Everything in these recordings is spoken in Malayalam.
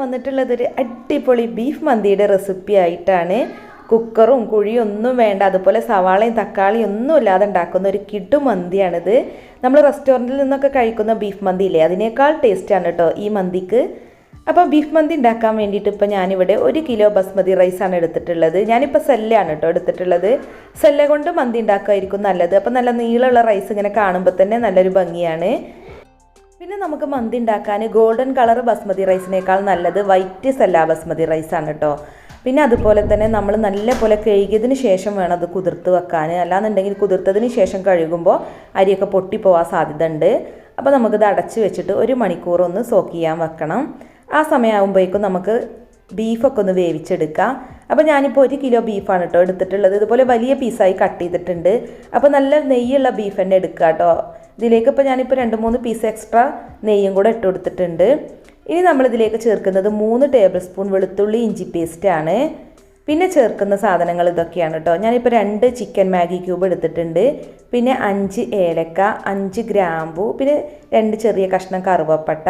വന്നിട്ടുള്ളത് ഒരു അടിപൊളി ബീഫ് മന്തിയുടെ റെസിപ്പി ആയിട്ടാണ്. കുക്കറും കുഴിയും ഒന്നും വേണ്ട, അതുപോലെ സവാളയും തക്കാളിയും ഒന്നും ഇല്ലാതെ ഉണ്ടാക്കുന്ന ഒരു കിടു മന്തിയാണിത്. നമ്മൾ റെസ്റ്റോറൻറ്റിൽ നിന്നൊക്കെ കഴിക്കുന്ന ബീഫ് മന്തി ഇല്ലേ, അതിനേക്കാൾ ടേസ്റ്റാണ് കേട്ടോ ഈ മന്തിക്ക്. അപ്പോൾ ബീഫ് മന്തി ഉണ്ടാക്കാൻ വേണ്ടിയിട്ട് ഇപ്പോൾ ഞാനിവിടെ 1 കിലോ ബസ്മതി റൈസാണ് എടുത്തിട്ടുള്ളത്. ഞാനിപ്പോൾ സെല്ലാണ് കേട്ടോ എടുത്തിട്ടുള്ളത്. സെല്ല കൊണ്ട് മന്തി ഉണ്ടാക്കുമായിരിക്കും നല്ലത്. അപ്പോൾ നല്ല നീളമുള്ള റൈസ് ഇങ്ങനെ കാണുമ്പോൾ തന്നെ നല്ലൊരു ഭംഗിയാണ്. പിന്നെ നമുക്ക് മന്തി ഉണ്ടാക്കാൻ ഗോൾഡൻ കളർ ബസ്മതി റൈസിനേക്കാൾ നല്ലത് വൈറ്റ് സെല്ല ബസ്മതി റൈസാണ് കേട്ടോ. പിന്നെ അതുപോലെ തന്നെ നമ്മൾ നല്ല പോലെ കഴുകിയതിന് ശേഷം വേണം അത് കുതിർത്ത് വെക്കാൻ. അല്ലാന്നുണ്ടെങ്കിൽ കുതിർത്തതിന് ശേഷം കഴുകുമ്പോൾ അരിയൊക്കെ പൊട്ടിപ്പോവാൻ സാധ്യത ഉണ്ട്. അപ്പോൾ നമുക്കിത് അടച്ച് വെച്ചിട്ട് 1 മണിക്കൂർ ഒന്ന് സോക്ക് ചെയ്യാൻ വെക്കണം. ആ സമയമാകുമ്പോഴേക്കും നമുക്ക് ബീഫൊക്കെ ഒന്ന് വേവിച്ചെടുക്കാം. അപ്പോൾ ഞാനിപ്പോൾ 1 കിലോ ബീഫാണ് കേട്ടോ എടുത്തിട്ടുള്ളത്. ഇതുപോലെ വലിയ പീസായി കട്ട് ചെയ്തിട്ടുണ്ട്. അപ്പോൾ നല്ല നെയ്യുള്ള ബീഫ് തന്നെ എടുക്കുക കേട്ടോ. ഇതിലേക്ക് ഇപ്പോൾ ഞാനിപ്പോൾ 2-3 പീസ് എക്സ്ട്രാ നെയ്യും കൂടെ ഇട്ട് കൊടുത്തിട്ടുണ്ട്. ഇനി നമ്മളിതിലേക്ക് ചേർക്കുന്നത് 3 ടേബിൾ സ്പൂൺ വെളുത്തുള്ളി ഇഞ്ചി പേസ്റ്റാണ്. പിന്നെ ചേർക്കുന്ന സാധനങ്ങൾ ഇതൊക്കെയാണ് കേട്ടോ. ഞാനിപ്പോൾ 2 ചിക്കൻ മാഗി ക്യൂബ് എടുത്തിട്ടുണ്ട്. പിന്നെ 5 ഏലക്ക, 5 ഗ്രാമ്പു, പിന്നെ 2 ചെറിയ കഷ്ണം കറുവപ്പട്ട,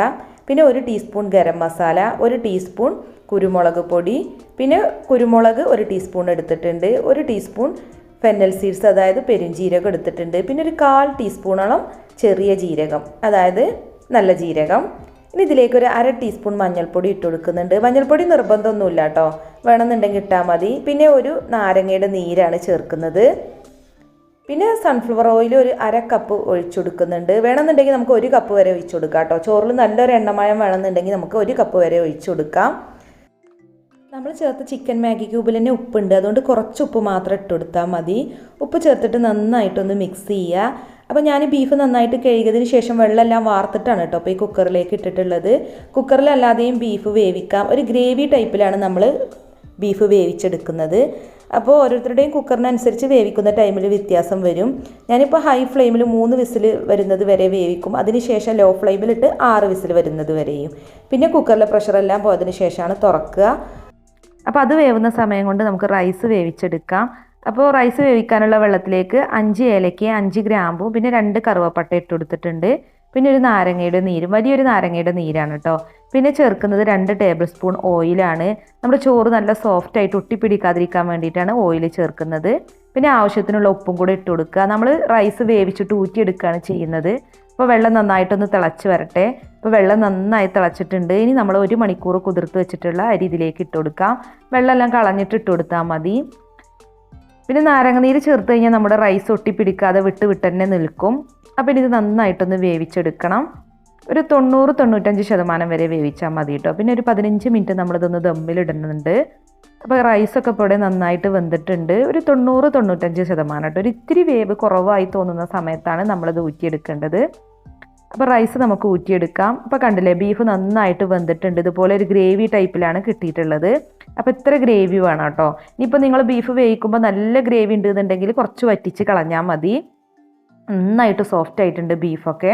പിന്നെ 1 ടീസ്പൂൺ ഗരം മസാല, 1 ടീസ്പൂൺ കുരുമുളക് പൊടി, പിന്നെ കുരുമുളക് 1 ടീസ്പൂൺ എടുത്തിട്ടുണ്ട്, 1 ടീസ്പൂൺ ഫെന്നൽ സീഡ്സ് അതായത് പെരുംജീരകം എടുത്തിട്ടുണ്ട്, പിന്നെ ഒരു 1/4 ടീസ്പൂണോളം ചെറിയ ജീരകം അതായത് നല്ല ജീരകം. ഇനി ഇതിലേക്ക് ഒരു 1/2 ടീസ്പൂൺ മഞ്ഞൾപ്പൊടി ഇട്ട് കൊടുക്കുന്നുണ്ട്. മഞ്ഞൾപ്പൊടി നിർബന്ധമൊന്നുമില്ല കേട്ടോ, വേണമെന്നുണ്ടെങ്കിൽ ഇട്ടാൽ മതി. പിന്നെ ഒരു നാരങ്ങയുടെ നീരാണ് ചേർക്കുന്നത്. പിന്നെ സൺഫ്ലവർ ഓയിൽ ഒരു 1/2 കപ്പ് ഒഴിച്ചു കൊടുക്കുന്നുണ്ട്. വേണമെന്നുണ്ടെങ്കിൽ നമുക്ക് 1 കപ്പ് വരെ ഒഴിച്ചു കൊടുക്കാം കേട്ടോ. ചോറിൽ നല്ലൊരു എണ്ണമയം വേണമെന്നുണ്ടെങ്കിൽ നമുക്ക് 1 കപ്പ് വരെ ഒഴിച്ചു കൊടുക്കാം. നമ്മൾ ചേർത്ത് ചിക്കൻ മാഗി ക്യൂബിൽ തന്നെ ഉപ്പുണ്ട്, അതുകൊണ്ട് കുറച്ച് ഉപ്പ് മാത്രം ഇട്ട് കൊടുത്താൽ മതി. ഉപ്പ് ചേർത്തിട്ട് നന്നായിട്ടൊന്ന് മിക്സ് ചെയ്യുക. അപ്പോൾ ഞാൻ ബീഫ് നന്നായിട്ട് കഴുകിയതിന് ശേഷം വെള്ളമെല്ലാം വാർത്തിട്ടാണ് കേട്ടോ അപ്പോൾ ഈ കുക്കറിലേക്ക് ഇട്ടിട്ടുള്ളത്. കുക്കറിലല്ലാതെയും ബീഫ് വേവിക്കാം. ഒരു ഗ്രേവി ടൈപ്പിലാണ് നമ്മൾ ബീഫ് വേവിച്ചെടുക്കുന്നത്. അപ്പോൾ ഓരോരുത്തരുടെയും കുക്കറിനനുസരിച്ച് വേവിക്കുന്ന ടൈമിൽ വ്യത്യാസം വരും. ഞാനിപ്പോൾ ഹൈ ഫ്ലെയിമിൽ 3 വിസിൽ വരുന്നത് വരെ വേവിക്കും. അതിനുശേഷം ലോ ഫ്ലെയിമിലിട്ട് 6 വിസിൽ വരുന്നത് വരെയും. പിന്നെ കുക്കറിലെ പ്രഷറെല്ലാം പോയതിന് ശേഷമാണ് തുറക്കുക. അപ്പോൾ അത് വേവുന്ന സമയം കൊണ്ട് നമുക്ക് റൈസ് വേവിച്ചെടുക്കാം. അപ്പോൾ റൈസ് വേവിക്കാനുള്ള വെള്ളത്തിലേക്ക് 5 ഏലക്കയും 5 ഗ്രാമ്പും പിന്നെ 2 കറുവപ്പട്ട ഇട്ട് കൊടുത്തിട്ടുണ്ട്. പിന്നെ ഒരു നാരങ്ങയുടെ നീരും, വലിയൊരു നാരങ്ങയുടെ നീരാണ് കേട്ടോ. പിന്നെ ചേർക്കുന്നത് 2 ടേബിൾ സ്പൂൺ ഓയിലാണ്. നമ്മുടെ ചോറ് നല്ല സോഫ്റ്റായിട്ട് ഒട്ടിപ്പിടിക്കാതിരിക്കാൻ വേണ്ടിയിട്ടാണ് ഓയിൽ ചേർക്കുന്നത്. പിന്നെ ആവശ്യത്തിനുള്ള ഉപ്പും കൂടെ ഇട്ട് കൊടുക്കുക. നമ്മൾ റൈസ് വേവിച്ചിട്ട് ഊറ്റിയെടുക്കുകയാണ് ചെയ്യുന്നത്. അപ്പോൾ വെള്ളം നന്നായിട്ടൊന്ന് തിളച്ച് വരട്ടെ. ഇപ്പോൾ വെള്ളം നന്നായി തിളച്ചിട്ടുണ്ട്. ഇനി നമ്മൾ 1 മണിക്കൂർ കുതിർത്ത് വെച്ചിട്ടുള്ള അരി ഇതിലേക്ക് ഇട്ട് കൊടുക്കാം. വെള്ളമെല്ലാം കളഞ്ഞിട്ട് ഇട്ട് കൊടുത്താൽ മതി. പിന്നെ നാരങ്ങനീര് ചേർത്ത് കഴിഞ്ഞാൽ നമ്മുടെ റൈസ് ഒട്ടിപ്പിടിക്കാതെ വിട്ട് തന്നെ നിൽക്കും. അപ്പോൾ ഇത് നന്നായിട്ടൊന്ന് വേവിച്ചെടുക്കണം. ഒരു 90-95% വരെ വേവിച്ചാൽ മതി കേട്ടോ. പിന്നെ ഒരു 15 മിനിറ്റ് നമ്മളിതൊന്ന് ദമ്മിലിടുന്നുണ്ട്. അപ്പോൾ റൈസൊക്കെ ഇപ്പോൾ ഇവിടെ നന്നായിട്ട് വെന്തിട്ടുണ്ട്. ഒരു 90-95% കേട്ടോ. ഒരു ഇത്തിരി വേവ് കുറവായി തോന്നുന്ന സമയത്താണ് നമ്മളിത് ഊറ്റിയെടുക്കേണ്ടത്. അപ്പോൾ റൈസ് നമുക്ക് ഊറ്റിയെടുക്കാം. അപ്പോൾ കണ്ടില്ലേ, ബീഫ് നന്നായിട്ട് വെന്തിട്ടുണ്ട്. ഇതുപോലെ ഒരു ഗ്രേവി ടൈപ്പിലാണ് കിട്ടിയിട്ടുള്ളത്. അപ്പോൾ ഇത്ര ഗ്രേവി വേണം കേട്ടോ. ഇനിയിപ്പോൾ നിങ്ങൾ ബീഫ് വേവിക്കുമ്പോൾ നല്ല ഗ്രേവി ഉണ്ടെന്നുണ്ടെങ്കിൽ കുറച്ച് വറ്റിച്ച് കളഞ്ഞാൽ മതി. നന്നായിട്ട് സോഫ്റ്റ് ആയിട്ടുണ്ട് ബീഫൊക്കെ.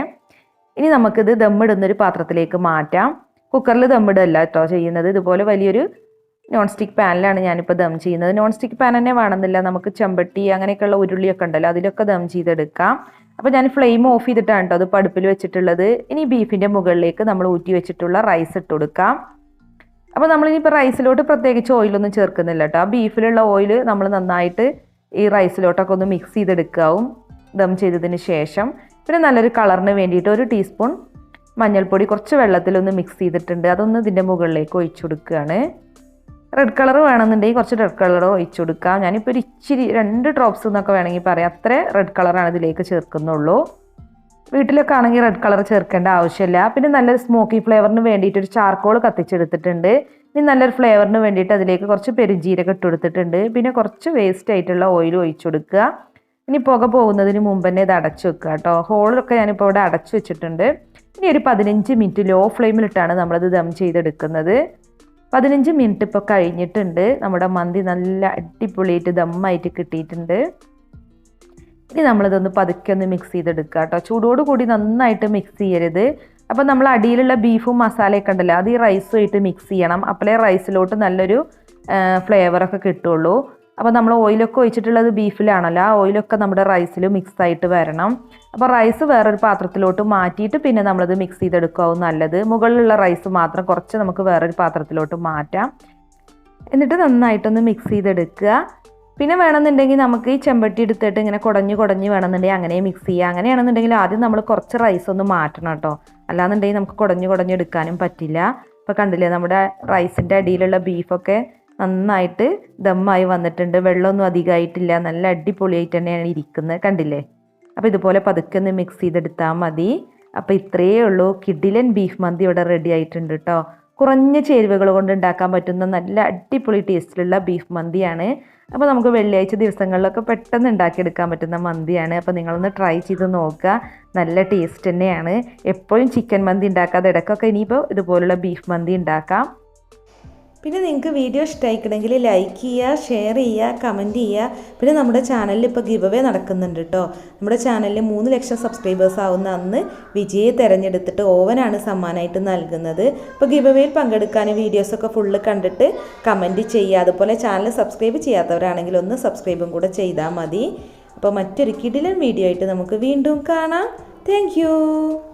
ഇനി നമുക്കിത് ദമ്മിടുന്നൊരു പാത്രത്തിലേക്ക് മാറ്റാം. കുക്കറിൽ ദമ്മിടല്ല കേട്ടോ ചെയ്യുന്നത്. ഇതുപോലെ വലിയൊരു നോൺ സ്റ്റിക്ക് പാനിലാണ് ഞാനിപ്പോൾ ദം ചെയ്യുന്നത്. നോൺ സ്റ്റിക്ക് പാൻ തന്നെ വേണമെന്നില്ല, നമുക്ക് ചെമ്പട്ടി അങ്ങനെയൊക്കെയുള്ള ഉരുളിയൊക്കെ ഉണ്ടല്ലോ, അതിലൊക്കെ ദം ചെയ്തെടുക്കാം. അപ്പോൾ ഞാൻ ഫ്ലെയിം ഓഫ് ചെയ്തിട്ടാണ് കേട്ടോ അത് അടുപ്പിൽ വെച്ചിട്ടുള്ളത്. ഇനി ബീഫിൻ്റെ മുകളിലേക്ക് നമ്മൾ ഊറ്റി വെച്ചിട്ടുള്ള റൈസ് ഇട്ട് കൊടുക്കാം. അപ്പോൾ നമ്മളിനിപ്പോൾ റൈസിലോട്ട് പ്രത്യേകിച്ച് ഓയിലൊന്നും ചേർക്കുന്നില്ല കേട്ടോ. ആ ബീഫിലുള്ള ഓയിൽ നമ്മൾ നന്നായിട്ട് ഈ റൈസിലോട്ടൊക്കെ ഒന്ന് മിക്സ് ചെയ്തെടുക്കാവും ദം ചെയ്തതിന് ശേഷം. പിന്നെ നല്ലൊരു കളറിന് വേണ്ടിയിട്ട് 1 ടീസ്പൂൺ മഞ്ഞൾപ്പൊടി കുറച്ച് വെള്ളത്തിലൊന്ന് മിക്സ് ചെയ്തിട്ടുണ്ട്. അതൊന്ന് ഇതിൻ്റെ മുകളിലേക്ക് ഒഴിച്ചു കൊടുക്കുകയാണ്. റെഡ് കളർ വേണമെന്നുണ്ടെങ്കിൽ കുറച്ച് റെഡ് കളർ ഒഴിച്ചു കൊടുക്കാം. ഞാനിപ്പോൾ ഒരു ഇച്ചിരി 2 ഡ്രോപ്സ് എന്നൊക്കെ വേണമെങ്കിൽ പറയാം, അത്ര റെഡ് കളറാണ് ഇതിലേക്ക് ചേർക്കുന്നുള്ളൂ. വീട്ടിലൊക്കെ ആണെങ്കിൽ റെഡ് കളർ ചേർക്കേണ്ട ആവശ്യമില്ല. പിന്നെ നല്ലൊരു സ്മോക്കി ഫ്ലേവറിന് വേണ്ടിയിട്ട് ഒരു ചാർക്കോൾ കത്തിച്ചെടുത്തിട്ടുണ്ട്. ഇനി നല്ലൊരു ഫ്ലേവറിന് വേണ്ടിയിട്ട് അതിലേക്ക് കുറച്ച് പെരുംജീരകം ഇട്ട് കൊടുത്തിട്ടുണ്ട്. പിന്നെ കുറച്ച് വേസ്റ്റ് ആയിട്ടുള്ള ഓയിൽ ഒഴിച്ചു കൊടുക്കുക. ഇനി പുക പോകുന്നതിന് മുമ്പ് തന്നെ ഇത് അടച്ചു വെക്കുക കേട്ടോ. ഹോളൊക്കെ ഞാനിപ്പോൾ ഇവിടെ അടച്ചു വെച്ചിട്ടുണ്ട്. ഇനി ഒരു 15 മിനിറ്റ് ലോ ഫ്ലെയിമിലിട്ടാണ് നമ്മളിത് ദം ചെയ്തെടുക്കുന്നത്. 15 മിനിറ്റ് ഇപ്പോൾ കഴിഞ്ഞിട്ടുണ്ട്. നമ്മുടെ മന്തി നല്ല അടിപൊളിയായിട്ട് ദമ്മായിട്ട് കിട്ടിയിട്ടുണ്ട്. ഇനി നമ്മളിതൊന്ന് പതുക്കെ ഒന്ന് മിക്സ് ചെയ്തെടുക്കുക കേട്ടോ. ചൂടോടുകൂടി നന്നായിട്ട് മിക്സ് ചെയ്യരുത്. അപ്പോൾ നമ്മൾ അടിയിലുള്ള ബീഫും മസാലയൊക്കെ ഉണ്ടല്ലോ, അത് ഈ റൈസുമായിട്ട് മിക്സ് ചെയ്യണം. അപ്പോഴേ റൈസിലോട്ട് നല്ലൊരു ഫ്ലേവറൊക്കെ കിട്ടുള്ളൂ. അപ്പോൾ നമ്മൾ ഓയിലൊക്കെ ഒഴിച്ചിട്ടുള്ളത് ബീഫിലാണല്ലോ, ആ ഓയിലൊക്കെ നമ്മുടെ റൈസിൽ മിക്സ് ആയിട്ട് വരണം. അപ്പോൾ റൈസ് വേറൊരു പാത്രത്തിലോട്ട് മാറ്റിയിട്ട് പിന്നെ നമ്മളത് മിക്സ് ചെയ്തെടുക്കാവും നല്ലത്. മുകളിലുള്ള റൈസ് മാത്രം കുറച്ച് നമുക്ക് വേറൊരു പാത്രത്തിലോട്ട് മാറ്റാം. എന്നിട്ട് നന്നായിട്ടൊന്ന് മിക്സ് ചെയ്തെടുക്കുക. പിന്നെ വേണമെന്നുണ്ടെങ്കിൽ നമുക്ക് ഈ ചെമ്പട്ടി എടുത്തിട്ട് ഇങ്ങനെ കുടഞ്ഞ് വേണമെന്നുണ്ടെങ്കിൽ അങ്ങനെ മിക്സ് ചെയ്യുക. അങ്ങനെയാണെന്നുണ്ടെങ്കിൽ ആദ്യം നമ്മൾ കുറച്ച് റൈസ് ഒന്ന് മാറ്റണം കേട്ടോ, അല്ലാന്നുണ്ടെങ്കിൽ നമുക്ക് കുടഞ്ഞെടുക്കാനും പറ്റില്ല. ഇപ്പോൾ കണ്ടില്ലേ, നമ്മുടെ റൈസിൻ്റെ അടിയിലുള്ള ബീഫൊക്കെ നന്നായിട്ട് ദമ്മായി വന്നിട്ടുണ്ട്. വെള്ളമൊന്നും അധികമായിട്ടില്ല, നല്ല അടിപൊളിയായിട്ട് തന്നെയാണ് ഇരിക്കുന്നത്, കണ്ടില്ലേ. അപ്പോൾ ഇതുപോലെ പതുക്കെ ഒന്ന് മിക്സ് ചെയ്തെടുത്താൽ മതി. അപ്പോൾ ഇത്രയേ ഉള്ളൂ, കിടിലൻ ബീഫ് മന്തി ഇവിടെ റെഡി ആയിട്ടുണ്ട് കേട്ടോ. കുറഞ്ഞ ചേരുവകൾ കൊണ്ട് ഉണ്ടാക്കാൻ പറ്റുന്ന നല്ല അടിപൊളി ടേസ്റ്റിലുള്ള ബീഫ് മന്തിയാണ്. അപ്പോൾ നമുക്ക് വെള്ളിയാഴ്ച ദിവസങ്ങളിലൊക്കെ പെട്ടെന്ന് ഉണ്ടാക്കിയെടുക്കാൻ പറ്റുന്ന മന്തിയാണ്. അപ്പോൾ നിങ്ങളൊന്ന് ട്രൈ ചെയ്ത് നോക്കുക, നല്ല ടേസ്റ്റ് തന്നെയാണ്. എപ്പോഴും ചിക്കൻ മന്തി ഉണ്ടാക്കാതെ ഇടയ്ക്കൊക്കെ ഇനിയിപ്പോൾ ഇതുപോലുള്ള ബീഫ് മന്തി ഉണ്ടാക്കാം. പിന്നെ നിങ്ങൾക്ക് വീഡിയോ ഇഷ്ടമായിക്കണമെങ്കിൽ ലൈക്ക് ചെയ്യുക, ഷെയർ ചെയ്യുക, കമൻറ്റ് ചെയ്യുക. പിന്നെ നമ്മുടെ ചാനലിൽ ഇപ്പോൾ ഗിവ് അവേ നടക്കുന്നുണ്ട് കേട്ടോ. നമ്മുടെ ചാനലിൽ 3 ലക്ഷം സബ്സ്ക്രൈബേഴ്സ് ആവുന്ന അന്ന് വിജയെ തിരഞ്ഞെടുത്തിട്ട് ഓവനാണ് സമ്മാനമായിട്ട് നൽകുന്നത്. അപ്പോൾ ഗിവ് അവേയിൽ പങ്കെടുക്കാൻ വീഡിയോസൊക്കെ ഫുള്ള് കണ്ടിട്ട് കമൻറ്റ് ചെയ്യുക. അതുപോലെ ചാനൽ സബ്സ്ക്രൈബ് ചെയ്യാത്തവരാണെങ്കിൽ ഒന്ന് സബ്സ്ക്രൈബും കൂടെ ചെയ്താൽ മതി. അപ്പോൾ മറ്റൊരു കിടിലൻ വീഡിയോ ആയിട്ട് നമുക്ക് വീണ്ടും കാണാം. താങ്ക്